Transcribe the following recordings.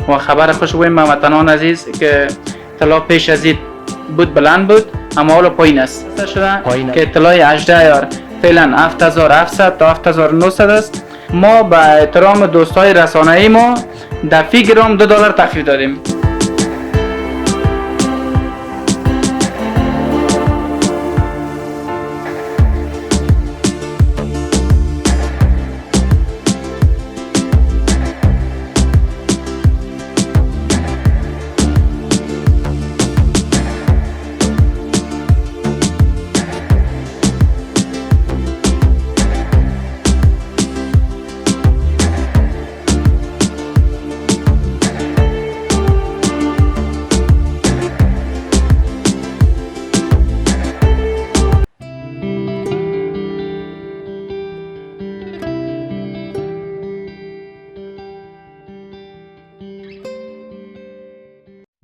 و خبر خوش بگویم هموطنان عزیز که طلا پیش از این بود بلند بود اما حالا پایین است پایین که طلای 18 یار فعلا 7700 تا 7900 است. ما به احترام دوستای رسانه‌ای ما در فی گرم $2 تخفیف دادیم.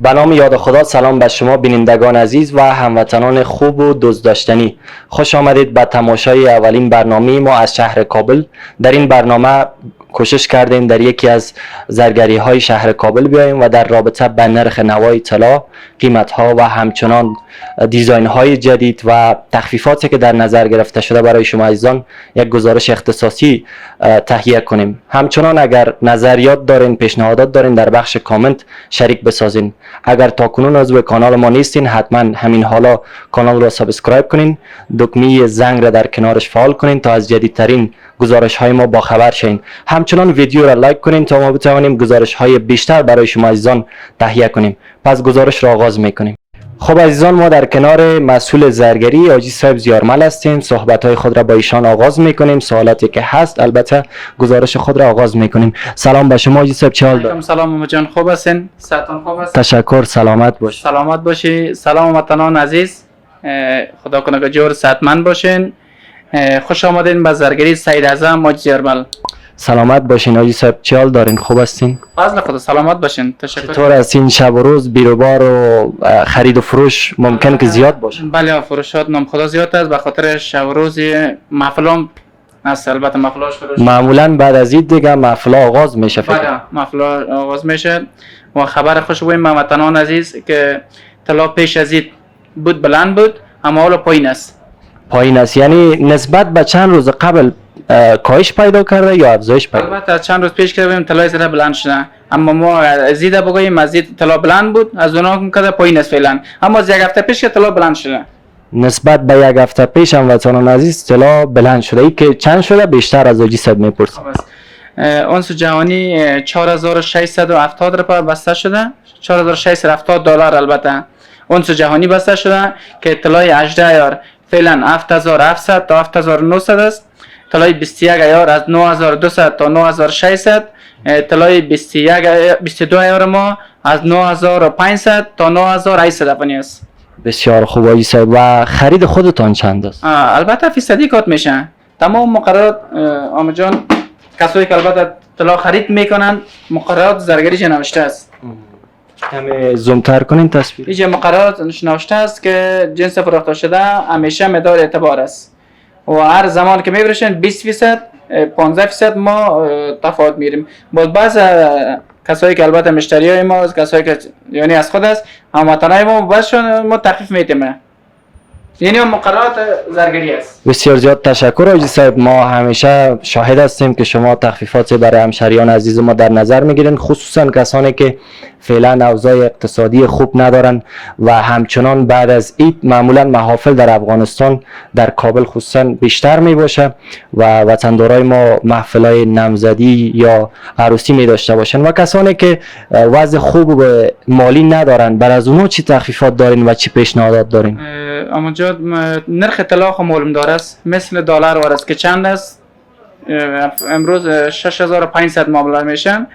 به نام یاد خدا. سلام به شما بینندگان عزیز و هموطنان خوب و دوست داشتنی. خوش آمدید به تماشای اولین برنامه ما از شهر کابل. در این برنامه کوشش کردیم در یکی از زرگری های شهر کابل بیاییم و در رابطه به نرخ نوای طلا، قیمت ها و همچنان دیزاین های جدید و تخفیفاتی که در نظر گرفته شده برای شما عزیزان یک گزارش اختصاصی تهیه کنیم. همچنان اگر نظریات دارین، پیشنهادات دارین، در بخش کامنت شریک بسازین. اگر تاکنون عضو کانال ما نیستین حتما همین حالا کانال را سابسکرایب کنین، دکمه زنگ را در کنارش فعال کنین تا از جدیدترین گزارش های ما با خبر شین. همچنان ویدیو را لایک کنین تا ما بتوانیم گزارش های بیشتر برای شما عزیزان تهیه کنیم. پس گزارش را آغاز میکنیم. خب عزیزان، ما در کنار مسئول زرگری حاجی صاحب زیارمل هستیم. صحبت های خود را با ایشان آغاز میکنیم. سوالاتی که هست البته گزارش خود را آغاز میکنیم. سلام به شما حاجی صاحب، چه حال دارید؟ سلام محمد جان، خوب هستین؟ صحتون خوب است؟ تشکر، سلامت باش. سلامت باشی. سلام وطنان عزیز، خدا کنه که جور صحتمند باشین. خوش آمدین به زرگری سید اعظم حاجی زیارمل. سلامت باشین حاجی صاحب، چه حال دارین؟ خوب هستین؟ فضل خدا، سلامت باشین. تشکر. چطور است این شب و روز؟ بیروبار و خرید و فروش ممکن که زیاد باشه؟ بله، فروشات نام خدا زیاد است به خاطر شب و روز محفلام است. البته محفلاش فروش معمولا بعد از این دیگه محفلا آغاز میشه. بله، محفلا آغاز میشه و خبر خوش بگویم هموطنان عزیز که طلا پیش از این بود بلند بود اما حالا پایین است. پایین است یعنی نسبت به چند روز قبل کاهش پیدا کرده یا افزایش پیدا؟ البته چند روز پیش که ببینیم طلای زده بلند شده، اما ما از این بگوییم از این طلا بلند بود، از اونها که کرده پایین است فعلا، اما از یک هفته پیش که طلا بلند شده. نسبت به یک هفته پیش هموطنان عزیز طلا بلند شده. ای که چند شده بیشتر از حاجی صاحب میپرسم. اونس جهانی 4670 روپیه بسته شده، $4670 البته اونس جهانی بسته شده که طلای 18 یار فعلا 7700 تا 7900 است. طلای 21 یار از 9200 تا 9600. طلای 22 یار ما از 9500 تا 9800 افغانی است. بسیار خوب حاجی صاحب. و خرید خودتان چند است؟ البته فیصدی کات میشه. تمام مقررات آمد جان، کسایی که البته طلا خرید میکنن مقررات زرگریش نوشته است. کمی زومتر کنین تصویر. اینجا مقررات نوشته است که جنس فروخته شده همیشه مدار اعتبار است و هر زمان که میفروشن 20% 15% ما تفاوت میریم. باز بعض کسایی که البته مشتری های ما، کسایی که یعنی از خود است، هموطنای ما باشون ما تخفیف میدیم. یعنی مقررات زرگری است. بسیار زیاد تشکر حاجی صاحب. ما همیشه شاهد هستیم که شما تخفیفات برای همشهریان عزیز ما در نظر میگیرین، خصوصا کسانی که فعلا اوضاع اقتصادی خوب ندارن و همچنان بعد از عید معمولا محافل در افغانستان در کابل خصوصا بیشتر می باشه و وطندارای ما محفلای نامزدی یا عروسی می داشته باشن و کسانی که وضع خوب و مالی ندارن، بر از اونها چی تخفیفات دارین و چی پیشنهادات دارین؟ اما نرخ طلا خو معلوم دار است، مثل دلار وارست که چند است. امروز 6500 معامله میشن.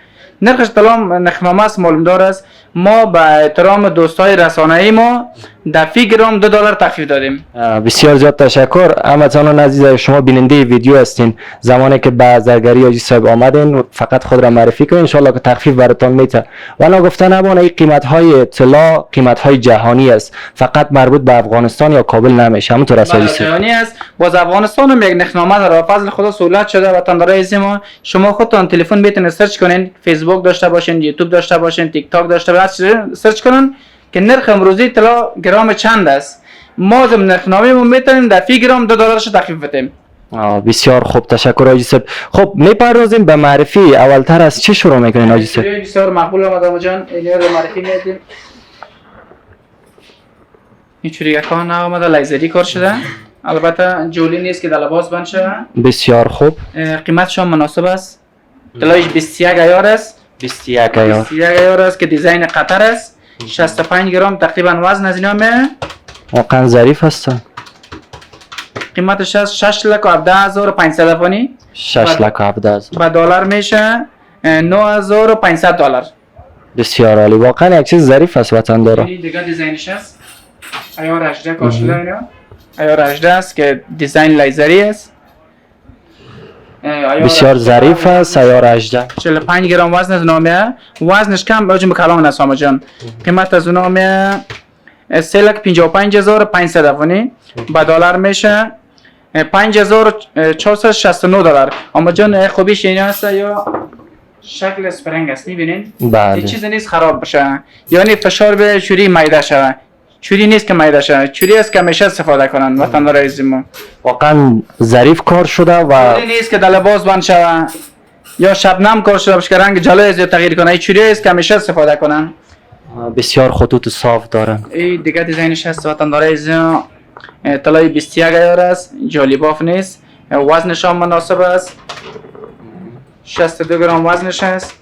نرخش طلا نخنامه است، معلوم دار است. ما به احترام دوستای رسانه‌ای ما در فی گرم $2 تخفیف دادیم. بسیار زیاد تشکر. هموطنان عزیز، شما بیننده ویدیو هستین. زمانی که به زرگری حاجی صاحب آمدین فقط خود را معرفی کنین، ان شاء الله که تخفیف براتون میته. ولی گفته نبونه این قیمت های طلا قیمت های جهانی است، فقط مربوط به افغانستان یا کابل نمیشه. همونطور است حاجی صاحب؟ جهانی است. باز افغانستان هم یک نخنامه داره. فضل خدا سهولت شده وطندارای عزیز ما. شما خودتون تلفن میتونید سرچ کنین، فیسبوک فیسبوک داشته باشین، یوتیوب داشته باشین، تیک تاک داشته باشین، سرچ کنن که نرخ امروزی طلا گرم چند است. ما از نرخنامه ما میتونیم در فی گرم $2 تخفیف بدیم. بسیار خوب، تشکر حاجی صاحب. خب میپردازیم به معرفی. اولتر از چی شروع میکنین حاجی صاحب؟ بسیار مقبول آمد جان. اینو رو معرفی میدیم. این چوری یکان آمده لیزری کار شده. البته جولی نیست که در لباس بند شده. بسیار خوب. قیمتش هم مناسب است. طلایش 21 ایار است. 21 ایار. 21 ایار است که دیزاین قطر است. 65 گرم تقریبا وزن از اینا میه. واقعا ظریف هستن. قیمتش از 6,17,500 افغانی. 6,17,000 با دلار میشه $9,500. بسیار عالی، واقعا یک چیز ظریف است وطن دارا. این دیگه دیزاینش است. ایار 18 کار شده اینا. ایار 18 است که دیزاین لیزری است. بسیار ظریف است. ایار 18 45 گرم وزن از نامه. وزنش کم حجم کلان است آقا جان. قیمت از نامه 3,55,500 افغانی. با دلار میشه $5,469. اما جان خوبیش این است یا شکل اسپرنگ است، میبینین؟ بله. هیچ چیز نیست خراب بشه، یعنی فشار به چوری میده شده. چوری نیست که میده شده، چوری است که همیشه استفاده کنن وطندار عزیز ما. واقعا ظریف کار شده و چوری نیست که در لباس بند شده یا شبنم کار شده بشه که رنگ جلوی از تغییر کنه. این چوری است که همیشه استفاده کنن. بسیار خطوط صاف دارن. این دیگه دیزاینش هست وطندار عزیز. طلای 21 ایار است، جالی باف نیست. وزنش هم مناسب است. 62 گرم وزنش است.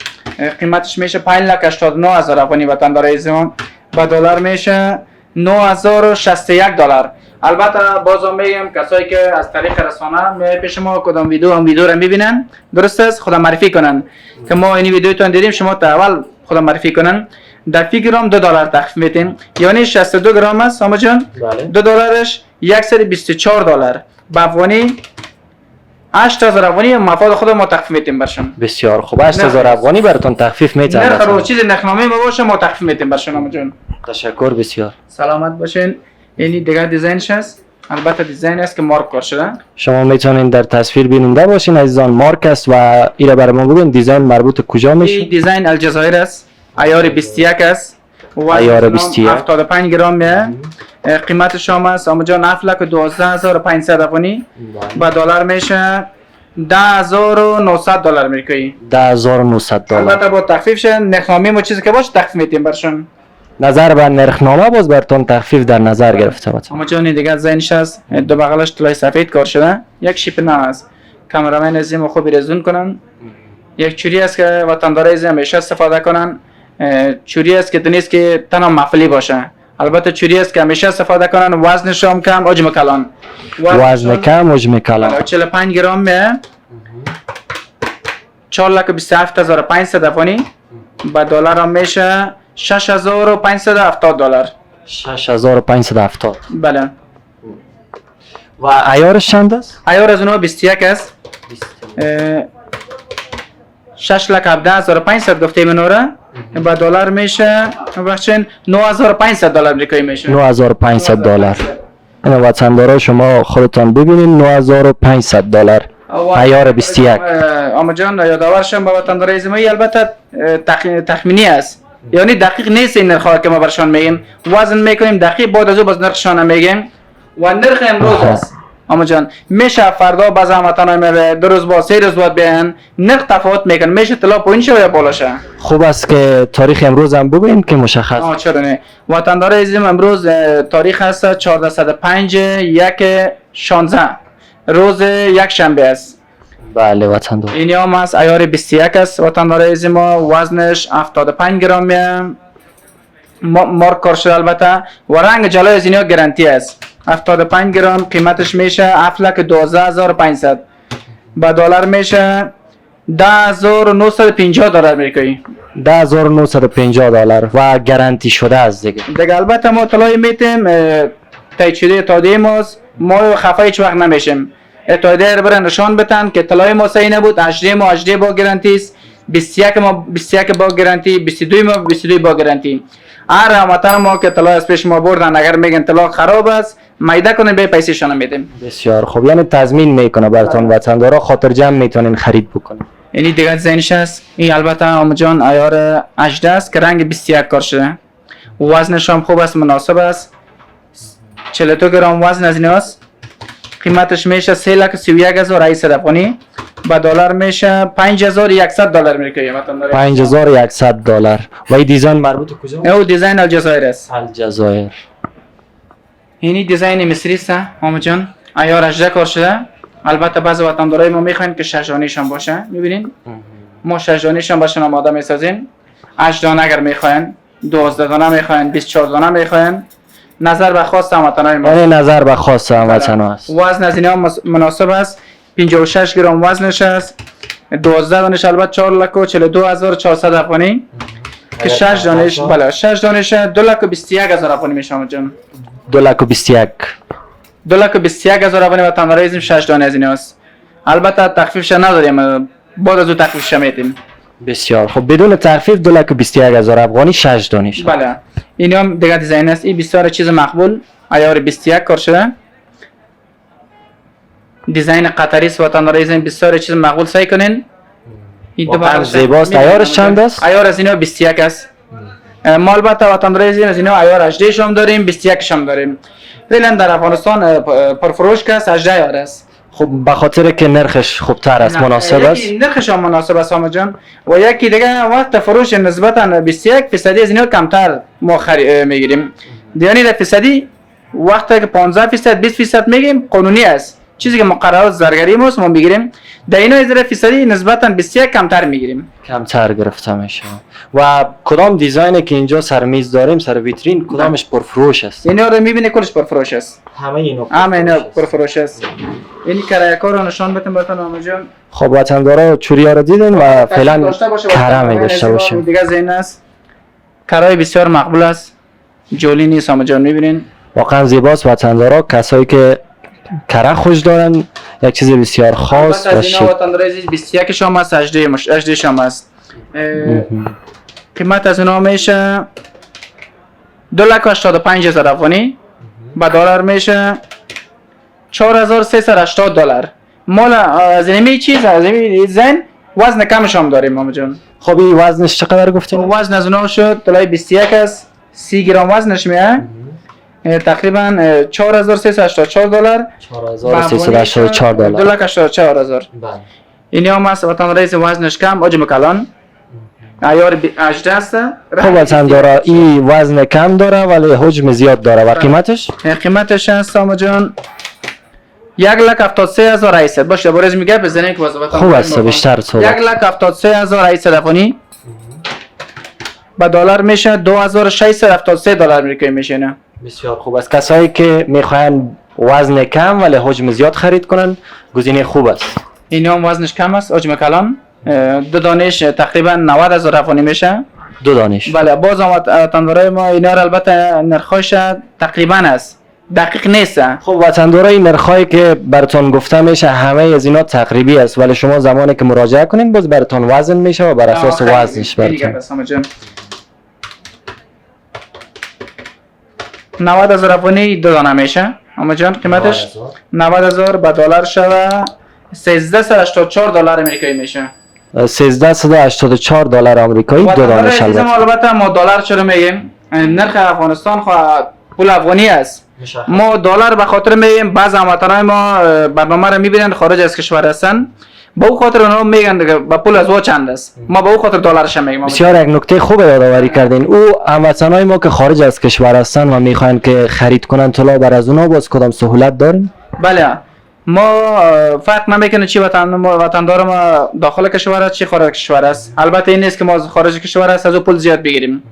قیمتش میشه 5,89,000 افغانی وطندار عزیزم. با دلار میشه $9,061. البته بازم میگم کسایی که از طریق رسانه می پیش ما کدام ویدیو رو میبینن، درست است خدا معرفی کنن که ما این ویدیوتون دیدیم، شما تا اول خدا معرفی کنن. در فی گرم $2 تخفیف میدیم، یعنی 62 گرم است ساما جان. $2 $124. با افغانی 8,000 افغانی مفاد خود ما تخفیف میدیم برشون. بسیار خوب. 8,000 افغانی براتون تخفیف میدیم. نرخ رو چیز نرخنامه ما باشه ما تخفیف میدیم برشون آقا جان. تشکر بسیار. سلامت باشین. این دیگه دیزاینش است. البته دیزاین است که مارک کار شده. شما میتونین در تصویر بیننده باشین عزیزان. مارک است و اینا برای ما بگین دیزاین مربوط کجا میشه؟ این دیزاین الجزایر است. ایار 21 است. ایار 21 75 گرم میه. قیمتش هم است آقا جان 7,12,500 افغانی. با دلار میشه $10,900 امریکایی. $10,900. البته با تخفیف شه نرخنامه ما چیزی که باشه تخفیف میدیم برشون. نظر به نرخنامه باز براتون تخفیف در نظر گرفته باشه. اما جان دیگه زینش است. دو بغلش طلای سفید کار شده. یک شیپ نه است. کامرامن از ما خوب رزون کنن. یک چوری است که وطندار از همیشه استفاده کنن. چوری است که دنیست که تنها محفلی باشه. البته چوری است که همیشه استفاده کنن. وزنش هم کم، حجم کلان. وزن کم، حجم کلان. 45 گرم میه. 4,27,500 افغانی. با دلار هم میشه $6,570. 6,570. بله. و ایارش چند است؟ ایار از اونها 21 است. 6,17,500 گفته منوره. با دلار میشه بخشین $9,500 امریکایی میشه. $9,500. این وطندارا شما خودتان ببینید $9,500. ایار 21. اما جان یادآور شم با وطندار عزیزی البته تخمینی است. یعنی دقیق نیست این نرخ که ما برشان میگیم. وزن میکنیم دقیق بعد از او باز نرخشان میگیم و نرخ امروز است. اما جان میشه فردا باز همتان میره 2 روز با 3 روز بعد بیان نرخ تفاوت میکنه. میشه طلا پایین شه یا بالا شه. خوب است که تاریخ امروز هم بگوییم که مشخص. چرا نه. وطندار عزیزم امروز تاریخ است 14/5/16 روز یک شنبه است. بله وطندار. این هم است ایار 21 است وطندار عزیز ما. وزنش 75 گرم میه. مارک کار شده البته و رنگ جلوی از اینها گارانتی است. 75 گرم قیمتش میشه 7,12,500. با دلار میشه $10,950 امریکایی. $10,950 و گارانتی شده است دیگه. دیگه البته ما طلای میتیم تایید اتحادیه ماست. ما خفه هیچ وقت نمیشیم. اتحادیه رو برن نشان بتن که طلای ما صحیح نبود. 18 ما 18 با گارانتی است. 21 ما 21 با گارانتی. 22 ما 22 با گارانتی. هر هموطن ما که طلا از پیش ما بردن اگر میگن طلا خراب است میده کنین به پیسه‌شون میدیم. بسیار خوب. یعنی تضمین میکنه براتون وطندارا خاطر جمع میتونین خرید بکنین. اینی دیگه دیزاینش است. این البته آمو جان ایار 18 است که رنگ 21 کار شده. وزنش هم خوب است، مناسب است. 42 گرم وزن از این است. قیمتش میشه 3,31,800 افغانی. با دلار میشه 5,100 دلار آمریکایی. 5100 دلار. و این دیزاین مربوط به کجا؟ او دیزاین الجزایر است. الجزایر. اینی دیزاین مصری است آمو جان. ایار 18 کار شده. البته بعضی وطندارای ما میخواین که 6 دانه‌شان باشه. میبینین؟ ما 6 دانه‌شان باشه آماده میسازیم. 8 دانه اگر میخواین، 12 دانه میخواین، 24 دانه میخواین. نظر به خواست هموطنان ما. یعنی نظر به خواست هموطنان است. وزن از اینا مناسب است. 56 گرم وزنش است. 12 دانش البته 4,42,400 افغانی. که 6 دانش بله 6 دانش 2,21,000 افغانی میشه آمو جان. 2,21,000. 2,21,000 افغانی وطندارای ازیم 6 دانه از اینا است. البته تخفیفش نداریم. بعد از او تخفیفش میتیم. بسیار خب، بدون تخفیف 2,21,000 افغانی 6 دانش. بله. این هم دیگه دیزاین است. این بسیار چیز مقبول. ایار 21 کار شده. دیزاین قطری است. وطندارای ازیم بسیار چیز مقبول سعی کنین. این واقعا زیباست. ایارش چند است؟ ایار از اینا 21 است. ما البته وطندارای از اینا ایار 18 شام داریم، 21 شام داریم. فعلا در افغانستان پرفروش است 18 ایار است. خب به خاطر که نرخش خوبتر است، مناسب است. یکی نرخش هم مناسب است آمو جان. و یکی دیگه وقت فروش نسبتا 21% از اینا کمتر ما میگیریم. دیگه فیصدی وقتی که 15% 20% میگیم قانونی است. چیزی که مقررات زرگری ماست ما میگیریم. در اینا از فیصدی نسبتا 21 کمتر میگیریم. کمتر گرفته میشه. و کدام دیزاینی که اینجا سر میز داریم، سر ویترین، کدامش پرفروش است؟ اینا رو میبینی کلش پرفروش است. همه اینا پرفروش است. اینی کرایکار رو نشان بدم براتون آمو جان. خب وطندارا چوریا رو دیدین و فعلا کرمی داشته باشیم. دیگه زین است. کرای بسیار مقبول است. جولی نیست آمو جان میبینین. واقعا زیباست. وطندارا کسایی که کره خوش دارن، یک چیز بسیار خاص و شیک. وطندارای 21 شام است، 18 شام است. قیمت از اینا میشه 2,85,000 افغانی. با دلار میشه 4,380 دلار. مال از این چیز از این زن وزن کمش هم داریم آمو جان. خب این وزنش چقدر گفتین؟ وزن از اونها شد طلای 21 است. 30 گرم وزنش میه. تقریبا 4,384 دلار. 4,384 دلار. 2,84,000. بله. این هم است وطندارای وزنش کم حجم کلان. ایار 18 است. خب وطندارا این وزن کم داره ولی حجم زیاد داره. و قیمتش؟ قیمتش است آمو جان 1,73,800. باشه برای میگه بزنین که واسه خوب است بیشتر صحبت. 1,73,800 افغانی. با دلار میشه 2,673 دلار آمریکایی میشه نه. بسیار خوب است. کسایی که میخواین وزن کم ولی حجم زیاد خرید کنن گزینه خوب است. این هم وزنش کم است، حجم کلان. دو دانش تقریبا 90,000 افغانی میشه. دو دانش. بله باز هم وطندارای ما اینا رو البته نرخش تقریبا است. دقیق نیست. خب وطندارای نرخایی که براتون گفته میشه همه از اینا تقریبی است، ولی شما زمانی که مراجعه کنین باز براتون وزن میشه و بر اساس وزنش براتون. 90,000 افغانی دو دانه میشه آمو جان. قیمتش 90,000 با دلار شده 1384 دلار آمریکایی میشه. 1384 دلار آمریکایی دو دانش. البته ما دلار چرا میگیم؟ نرخ افغانستان پول افغانی است. ما دلار به خاطر میگیم بعض هموطنان ما برنامه رو میبینن خارج از کشور هستن، با او خاطر اونها میگن که با پول از وا چند است. ما با او خاطر دلارش میگیم. بسیار یک نکته خوب یادآوری کردین. او هموطنای ما که خارج از کشور هستن و میخواین که خرید کنن طلا بر از اونها باز کدام سهولت داریم؟ بله ما فرق نمیکنه چی وطندار ما داخل کشور است چی خارج کشور است. البته این نیست که ما خارج کشور است از او پول زیاد بگیریم.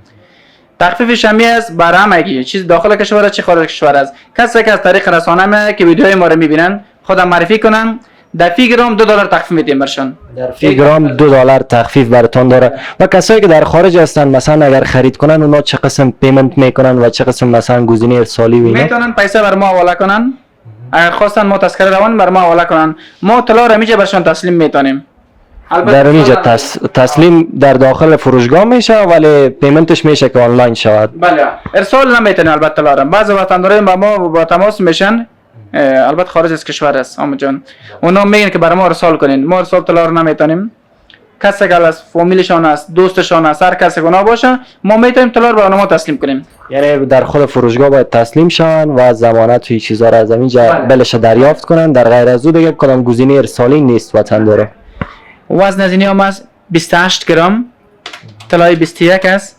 تخفیف شمی است بر همگی چیز داخل کشور است چی خارج کشور است. کسی که از طریق رسانه ما که ویدیوهای ما رو میبینن خودم معرفی کنن در فی گرم 2 دلار تخفیف میدیم برشان. در فی گرم 2 دلار تخفیف براتون داره. و کسایی که در خارج هستن مثلا اگر خرید کنن اونا چه قسم پیمنت میکنن و چه قسم مثلا گزینه ارسالی و اینا میتونن پیسه بر ما حواله کنن. اگر خواستن ما تذکره روان بر ما حواله کنن ما طلا رو میجه برشان تسلیم میتونیم. در اینجا تسلیم در داخل فروشگاه میشه ولی پیمنتش میشه که آنلاین شود. بله ارسال نمیتونه البته طلا رو. بعضی وطندارای ما با تماس میشن البته خارج از کشور است آمو جان. اونا میگن که برای ما ارسال کنین. ما ارسال طلا رو نمیتونیم. کسی که از فامیلشان است، دوستشان است، هر کسی گناه باشه ما میتونیم طلا رو به اونها تسلیم کنیم. یعنی در خود فروشگاه باید تسلیم شون و ضمانت توی چیزا را از اینجا بله. بلش دریافت کنن. در غیر از او دیگه کدام گزینه ارسالی نیست وطندارا. وزن از این هم است 28 گرم، طلای 21 است.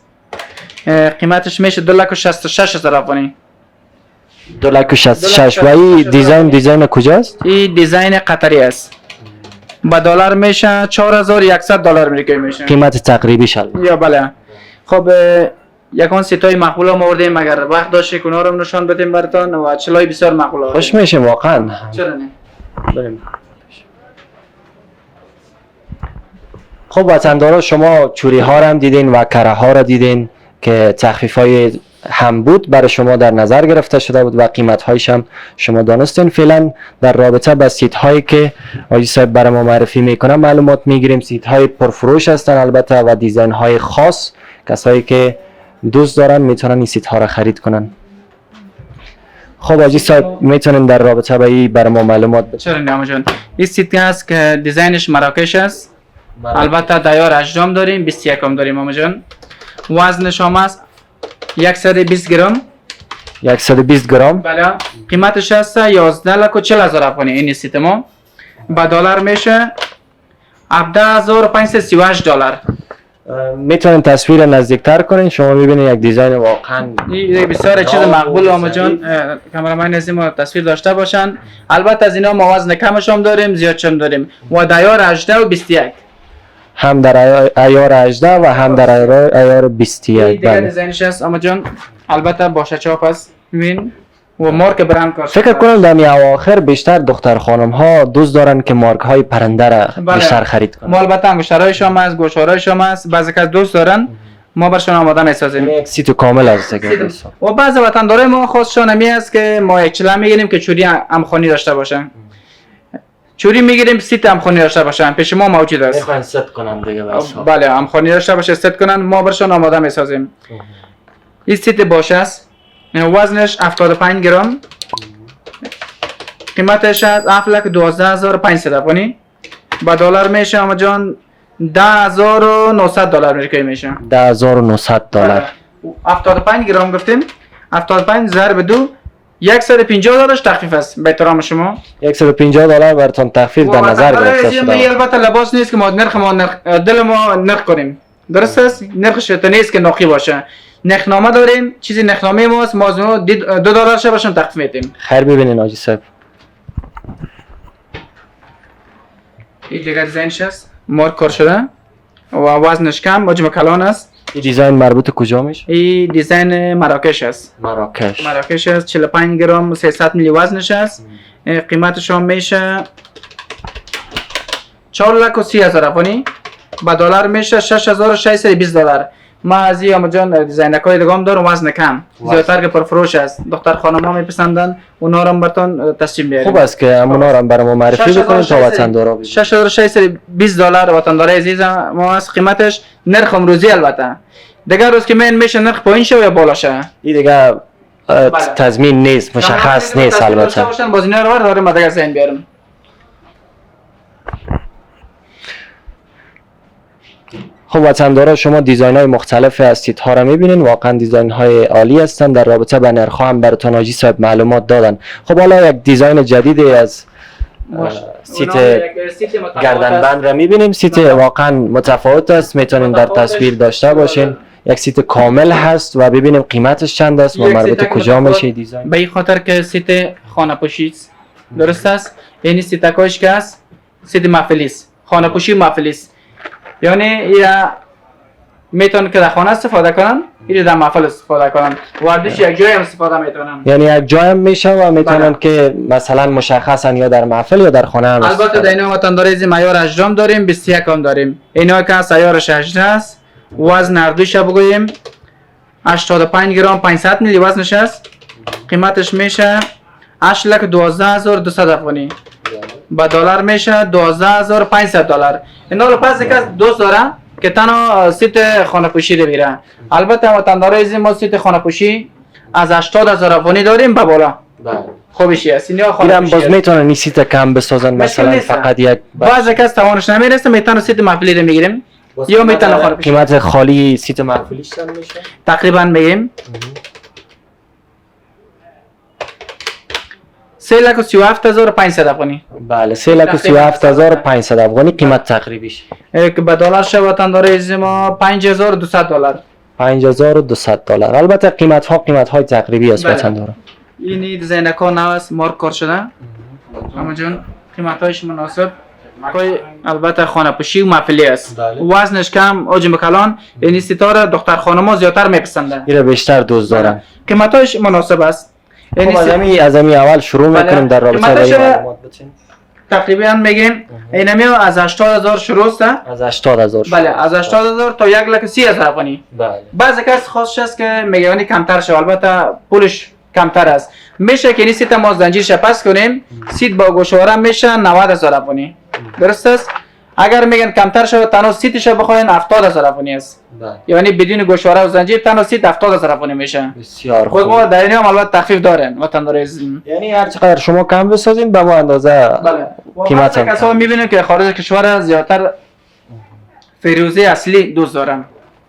قیمتش میشه 2,66,000 افغانی. 2,66,000 و این دیزاین کجاست؟ این دیزاین قطری است. با دلار میشه 4,100 دلار امریکایی میشه. قیمت تقریبی شد. یا بله. خب یکان سیتای معقول هم آوردیم، اگر وقت داشته که اونا رو نشان بدیم براتون و چلای بسیار معقول آوردیم. خوش میشه واقعا. چرا نه؟ بریم. خب وطندارا شما چوری ها را هم دیدین و کره ها را دیدین که تخفیف های هم بود برای شما در نظر گرفته شده بود و قیمت هایش هم شما دانستین. فعلا در رابطه با سیت هایی که آجی صاحب برای ما معرفی میکنه معلومات میگیریم. سیت های پرفروش هستن البته و دیزاین های خاص. کسایی که دوست دارن میتونن این سیت ها را خرید کنن. خب آجی صاحب میتونین در رابطه با این برای ما معلومات بدین؟ چرا نه جان. این سیت هست که دیزاینش مراکش است. البته دیار 18 داریم، 21 هم داریم اما جان. وزنش هم است 120 گرم. 120 گرم. بله. قیمتش هست 11,40,000 افغانی. این سیت ما با دلار میشه 17,538 دلار. میتونین تصویر نزدیکتر کنین شما ببینید یک دیزاین واقعا این بسیار چیز مقبول آما جان. کامرامان نزدیم تصویر داشته باشن. البته از اینا ما وزن کمش هم داریم، زیادش هم داریم و دیار 18 و 21. هم در ایار 18 و هم در ایار 21. دیگه بله. دیزاینش هست اما جان. البته باشه چاپ است. ببین و مارک برند کار. فکر کنم در می اواخر بیشتر دختر خانم ها دوست دارن که مارک های پرنده را بله. بیشتر خرید کنن. ما البته انگشترهایش هم هست، گوشوارهایش هم هست. بعضی کس دوست دارن ما برشون آماده میسازیم. یک سیت کامل است دیگه. و بعض وطندارای ما خاصشان همی است که ما یک چله میگیریم که چوری امخانی داشته باشه. چوری میگیریم سیت امخانی داشته باشن، پیش ما موجود است. میخوان ست کنن دیگه واسه. بله امخانی داشته باشه ست کنن ما برشون آماده میسازیم. این سیت باشه است. وزنش 75 گرم. قیمتش از 7,12,500 افغانی. با دلار میشه اما جان 10,900 دلار امریکایی میشه. 10,900 دلار. 75 گرم گفتیم. 75 ضرب 2 150 دلارش تخفیف است به احترام شما. 150 دلار براتون تخفیف در نظر گرفته شده. البته لباس نیست که ما نرخ دل ما نرخ کنیم. درست است؟ نرخ شرط نیست که ناقی باشه. نرخنامه داریم، چیزی نرخنامه ماست، ما از اونها 2 دلار شه باشم تخفیف میدیم. خیر ببینین آجی صاحب. این دیگر دیزاینش است. مارک کار شده و وزنش کم، حجم کلان است. این دیزاین مربوط کجا میشه؟ این دیزاین مراکش است. مراکش است. 45 گرم 300 میلی وزنش است. قیمتش هم میشه 4,30,000 افغانی. با دلار میشه 6,620 دلار. ما از این جان دیزاینرهای دیگه هم دارم وزن کم. زیادتر که پرفروش است. دختر خانم ها میپسندن اونا رو هم براتون تسلیم میاریم. خوب است که امونا رو هم برای ما معرفی بکنید تا وطندارا ببینن. 6,620 دلار وطندار عزیز ما است. قیمتش نرخ امروزی البته. دیگه روز که من میشه نرخ پایین شه یا بالا شه. این دیگه تضمین نیست، مشخص نیست البته. باز اینا رو داریم ما دیگه زین بیارم. خب وطندارا شما دیزاین های مختلف از سیت ها را میبینین. واقعا دیزاین های عالی هستن. در رابطه با نرخ ها هم براتون آجی صاحب معلومات دادن. خب حالا یک دیزاین جدیدی از سیت گردنبند را میبینیم. سیت واقعا متفاوت است، میتونین در تصویر داشته باشین. یک سیت کامل هست و ببینیم قیمتش چند است و مربوط کجا میشه دیزاین. به این خاطر که سیت خانه پوشی است. درست است؟ یعنی سیت کاش که است سیت محفلی است. خانه پوشی محفلی است. یعنی یا میتونن که در خانه استفاده کنن، یا در محفل استفاده کنن. وردش یک جای هم استفاده میتونن. یعنی یک جای هم میشه و میتونن که مثلا مشخصا یا در محفل یا در خانه هم البته استفاده. در اینا وطندار عزیز معیار 18 داریم، 21 هم داریم. اینا که از عیارش 18 است. وزن هر دوش بگوییم 85 گرم 500 میلی وزنش است. قیمتش میشه 8,12,200 افغانی. با دلار میشه 12,500 دلار. اینا رو پس یک از دوست داره که تنها سیت خانه پوشی رو بیره. البته وطندار عزیز ما سیت خانه پوشی از 80,000 افغانی داریم به بالا. خوبشی است اینا اینم خالص باز میتونن این سیت کم بسازن مثلا نیست. فقط یک بعضی کس توانش نمیرسه میتونه سیت محفلی رو میگیریم یا میتونه خالص قیمت خالی سیت محفولیش چند میشه؟ تقریبا میگیم 3,37,500 افغانی بله 3,37,500 افغانی قیمت تقریبیش. که به دلار شد وطنداری از ما $5,200 $5,200. البته قیمت های تقریبی است بله. وطن داره. این دیزاین کار نو است مارک کار شده اما جون قیمت هایش مناسب کوئی البته خانه پوشی و محفلی است بله. وزنش کم حجم کلان این ستاره دختر خانما زیادتر میپسنده ایره بیشتر دوست دارن. قیمت هایش مناسب است خب از امی اول شروع بله. میکنیم در رابطه با این معلومات بتین. تقریبا میگیم اینمی از 80,000 شروع است از 80,000 بله از 80,000 تا 1,30,000 افغانی بله. بعضی کس خواستش است که میگه کمتر شه البته پولش کمتر است میشه که این سیت ما زنجیرش پس کنیم سیت با گوشواره میشه 90,000 افغانی درست است اگر میگن کمتر شه تنها سیتش بخواین 70,000 افغانی است بله. یعنی بدون گوشواره و زنجیر تنها سیت 70,000 افغانی میشه بسیار خود خوب. ما در این هم البته تخفیف دارن وطندار عزیزم یعنی هر چقدر شما کم بسازین به ما اندازه بله قیمت هم کسا میبینیم که خارج کشور زیادتر فیروزه اصلی دوست دارن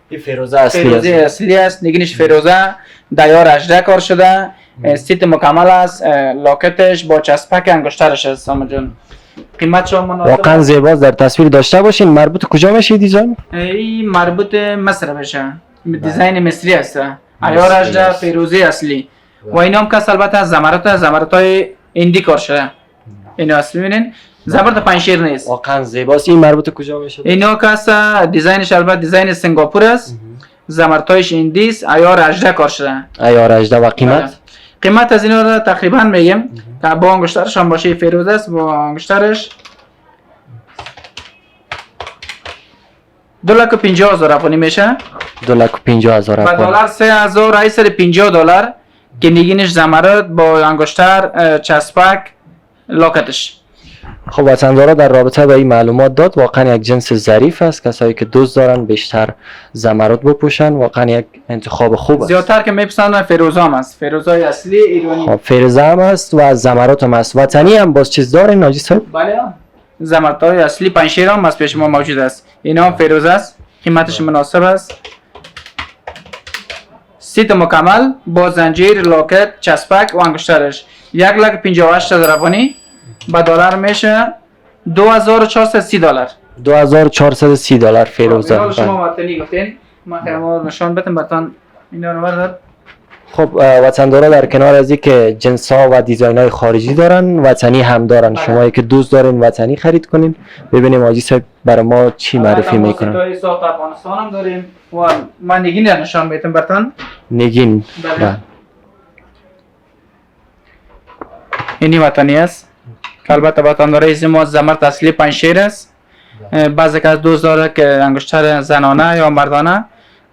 این فیروزه اصلی فیروزه است. اصلی است نگینش فیروزه دیار 18 کار شده سیت مکمل است لاکتش با چسبک انگشترش است سامان جان قیمت شما مناسب واقعا زیباست در تصویر داشته باشین. مربوط کجا میشه دیزاین؟ این مربوط مصر بشه دیزاین مصری است ایار 18 فیروزه اصلی و اینا هم کس البته زمرت های اندی کار شده اینا است میبینین زمرت پنشیر نیست واقعا زیباست. این مربوط کجا میشه؟ اینا کس دیزاینش البته دیزاین سنگاپور است زمرتایش اندیس ایار 18 کار شده ایار 18 و قیمت؟ قیمت از اینا رو تقریبا میگیم که با انگشترش هم باشه فیروزه است با انگشترش 2,50,000 افغانی میشه 2,50,000 و افغانی. دلار 3,850 دلار که نگینش زمرد با انگشتر چسبک لاکتش خب وطندارا در رابطه با این معلومات داد. واقعا یک جنس ظریف است. کسایی که دوست دارن بیشتر زمرد بپوشن واقعا یک انتخاب خوب است. زیادتر که میپسندن فیروزه هم است فیروزه اصلی ایرانی خب فیروزه هم است و زمرد هم است. وطنی هم باز چیز دارین ناجی صاحب؟ بله زمرتای اصلی پنشیر هم از پیش ما موجود است اینا هم فیروزه است قیمتش مناسب است سیت مکمل با زنجیر لاکت چسبک و انگشترش 1,58,000 افغانی به دلار میشه 2,430 دلار 2,430 دلار فیروزه. اینا رو شما وطنی گفتین من خیلی نشان بدم براتون اینا رو بردار خب وطندارا در کنار از اینکه جنس ها و دیزاین های خارجی دارن وطنی هم دارن. شما که دوست دارین وطنی خرید کنین ببینیم آجی صاحب برای ما چی معرفی میکنن. ما ساخت افغانستان هم داریم و من نگین نشان میدم براتون نگین بله. اینی وطنی است که البته وطنداره از ما زمرد اصلی پنشیر است بعضی که از دوست داره که انگشتر زنانه یا مردانه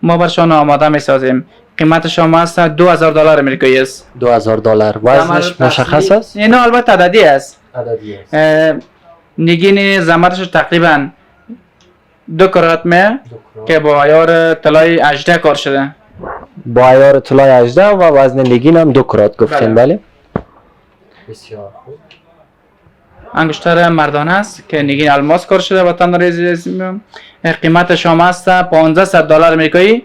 ما برشان آماده میسازیم قیمت شما است 2,000 دلار امریکایی است 2,000 دلار. وزنش مشخص است؟ اینا البته عددی است عددی است. نگین زمرش تقریبا 2 کرات می که با عیار طلای 18 کار شده با عیار طلای 18 و وزن نگین هم 2 کرات گفتین. بله بسیار خوب. انگشتر مردانه است که نگین الماس کار شده وطن عزیزم قیمت شما است 1,500 دلار امریکایی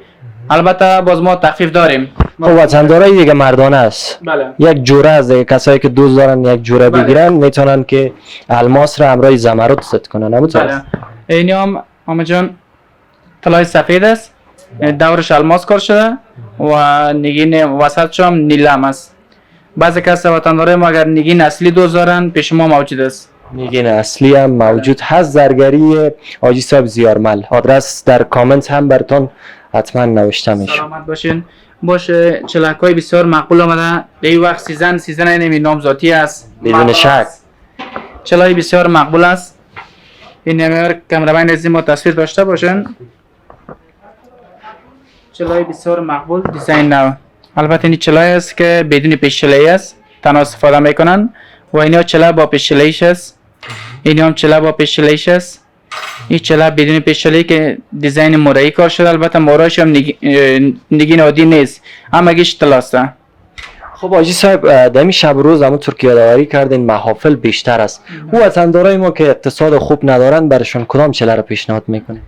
البته باز ما تخفیف داریم خب وطندارای دیگه مردانه است. بله یک جوره از دیگه کسایی که دوست دارن یک جوره بگیرن میتونن که الماس را همراه زمرد ست کنن. بله اینی هم جان طلای سفید است دورش الماس کار شده و نگین وسطش هم نیلم است بعضی کس وطندارای ما اگر نگین اصلی دوست دارن پیش ما موجود است نگین اصلی هم موجود هست. زرگری آجی صاحب زیارمل. آدرس در کامنت هم براتون حتما نوشته میشه. سلامت باشین باشه چلکای بسیار مقبول آمده به این وقت سیزن اینمی نامزاتی است بدون شک چلای بسیار مقبول است این نمیار کمرمین از ما تصویر داشته باشن چلای بسیار مقبول دیزاین نو البته این چلای است که بدون پیش چلای است تنها استفاده میکنن و اینا چلا با پیش چلایش است این هم چلا با پیش چلایش است این چلا بدون پیش چلایی که دیزاین مورایی کار شده البته مورایش هم نگین عادی نیست اما گیش تلاسته خب آجی صاحب دمی شب و روز همونطور که یادآوری کردین محافل بیشتر است. او وطندارای ما که اقتصاد خوب ندارن برشون کدام چله رو پیشنهاد میکنه؟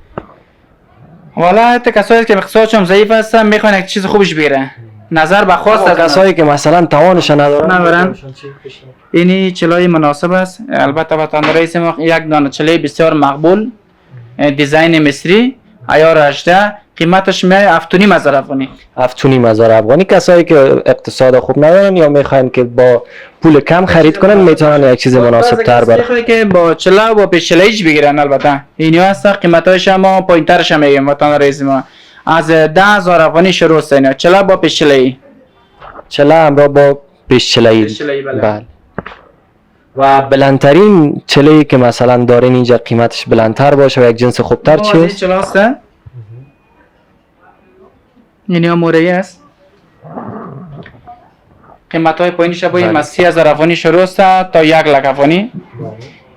والا حتی کسایی که اقتصادشون ضعیف هستن میخوان یک چیز خوبش بگیره. نظر به خواست از کسایی که مثلا توانش ندارن اینی چلای مناسب است. البته وطندارای ما یک دانه چله بسیار مقبول، دیزاین مصری، عیار 18، قیمتش میای 7.5 افغانی. 7.5 افغانی. کسایی که اقتصاد خوب ندارن یا میخواین که با پول کم خرید کنن میتونن یک چیز مناسب تر بر که با چلا و با پیشلایش بگیرن. البته اینو هست قیمتاش ما پایینترش میگیم وطندارای ما از 10,000 افغانی شروع است. اینا چلا با پیشلایی، چلا همراه با پیشلایی. بله. و بلندترین چله‌ای که مثلا دارین اینجا قیمتش بلندتر باشه و یک جنس خوبتر چیه؟ چلا است. اینی موری است. قیمت های پایینش باید از 30,000 افغانی شروع است تا 1,00,000 افغانی.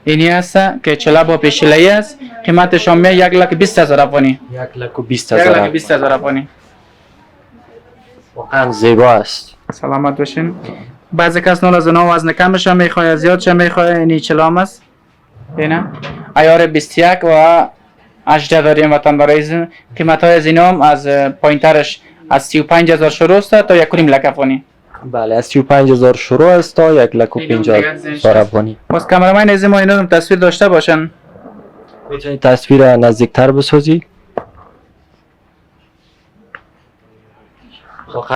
اینی است که چلا با پیشلایی است. قیمتش هم 1,20,000 افغانی. 1,20,000 افغانی. واقعا زیبا است. سلامت باشین. بعضی کس نول از اونا وزن کمش هم میخواه، زیادش هم میخواه. اینی چلام است. اینه عیار 21 و 18 داریم وطندارای. قیمت های از اینا هم از پایینترش از 35,000 شروع است تا 1,50,000 افغانی. بله از 35,000 شروع است تا 1,50,000 افغانی. باز کامرمن از ما اینا تصویر داشته باشن. میتونی تصویر نزدیکتر بسازی؟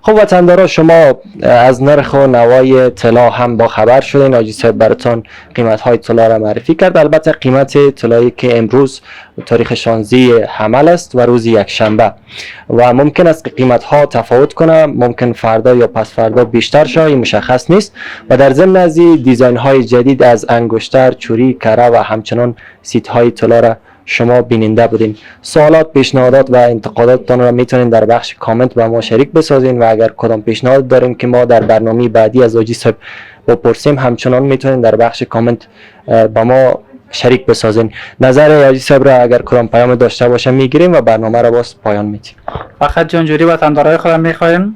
خب وطندارا شما از نرخ و نوای طلا هم با خبر شدین. حاجی صاحب براتون قیمت های طلا را معرفی کرد. البته قیمت طلایی که امروز تاریخ 16 حمل است و روز یکشنبه و ممکن است که قیمت ها تفاوت کنه، ممکن فردا یا پس فردا بیشتر شه، این مشخص نیست. و در ضمن از دیزاین های جدید از انگشتر، چوری، کره و همچنان سیت های طلا را شما بیننده بودین. سوالات، پیشنهادات و انتقاداتتان را میتونین در بخش کامنت با ما شریک بسازین و اگر کدام پیشنهاد دارین که ما در برنامه بعدی از حاجی صاحب بپرسیم همچنان میتونین در بخش کامنت با ما شریک بسازین. نظر حاجی صاحب را اگر کدام پیام داشته باشه میگیریم و برنامه را باز پایان میدیم. فقط جانجوری وطندارای خودم میخوایم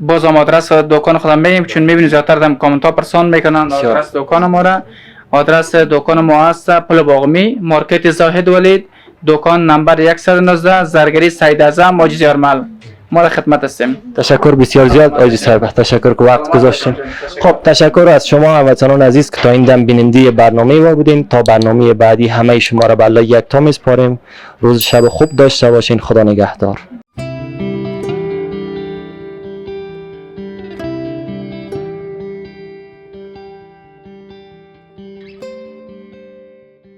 باز آدرس دکان خودم میگیم چون میبینید زیادتر دم کامنت ها پرسان میکنن. آدرس دکان ما را، آدرس دکان ما است پل باغمی، مارکت زاهد ولید، دکان نمبر 119، زرگری سید اعظم، حاجی یارمل. ما در خدمت هستیم. تشکر بسیار زیاد حاجی صاحب، تشکر که وقت گذاشتین. خب تشکر از شما هموطنان عزیز که تا این دم بیننده برنامه ما بودین. تا برنامه بعدی همه شما را به الله یکتا میسپاریم. روز شب خوب داشته باشین. خدا نگهدار.